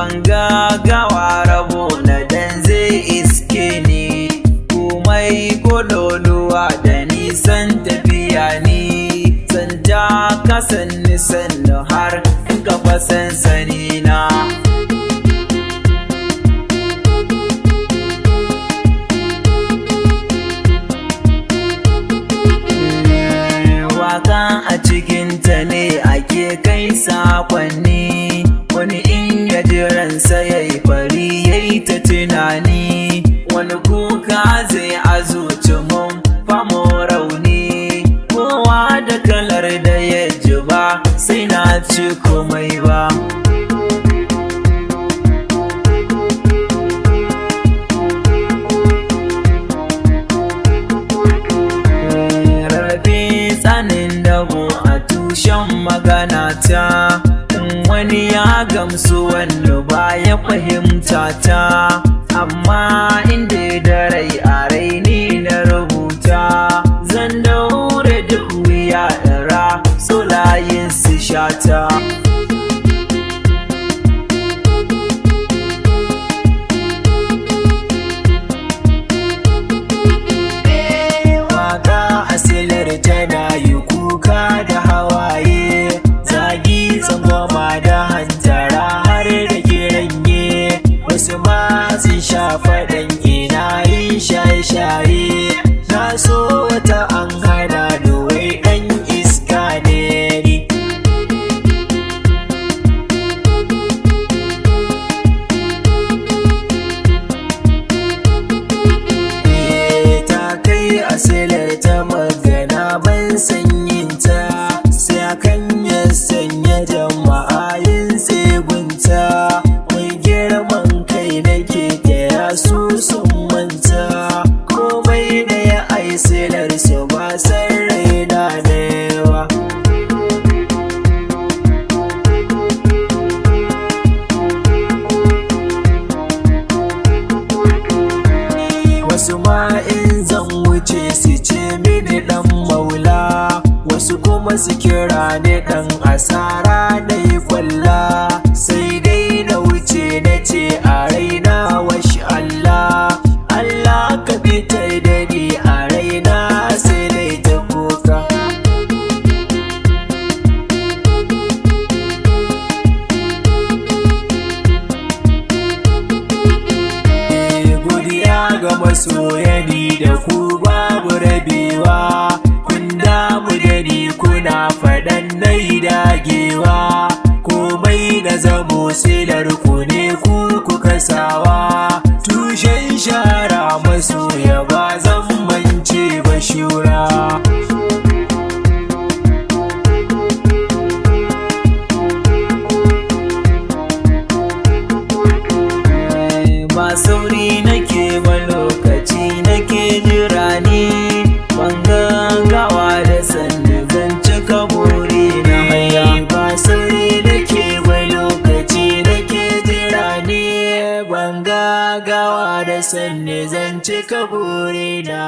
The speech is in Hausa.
ban gagawa rabo na dan zai iske ni, komai kololuwa da nisan tafiya ni, zan ja ka sanni sannu har in kafa sansani na. Waka a cikinta ne ake kai sakonni, wani in ya ji ransa ya yi fari ya yi ta tunani, wani kuka zai azuci mun famo rauni, kowa da kalar da ya ji ba sai na ci komai ba. Tsanin dabo a tushen magana ta, in wani ya gamsu wanda ba ya fahimta ta, amma inda da rai a raini na rubuta, zan daure duk wuya ɗara so layin su shata. Asilar tana yi kuka da hawaye, zagi tsangwama da hantara har da kiranye, wasu ma sun sha faɗan ina yin shaye-shaye, na so wata an hana da wai ɗan iska ne ni. Ta kai asilar ta magana ban sanyinta, sai akan ya sanya jama'a yin tsegunta, mai girman kai nake taya su sun manta, komai da ya aisilar su ba san raina da yawa. Wasu ma in zan wuce su ce mini dan maula, wasu kuma su kira ni dan asara da yi kwalla, sai dai na wuce na ce a raina washi Allah, Allah ka fitar da ni a raina sai dai ta kuka. Godiya ga masoyani da ku babu rabewa, kun damu da ni kuna faɗan nai dagewa, komai na zamo silar ku ne ku kuka sawa, tushen shara masoya ba zan mance ba shura. Ba sauri nake ba lokaci nake jira ni, ban gaggawa da sannu zan cika burina. Ba sauri nake ba lokaci nake jira ni, ban gaggawa da sannu zan cika burina.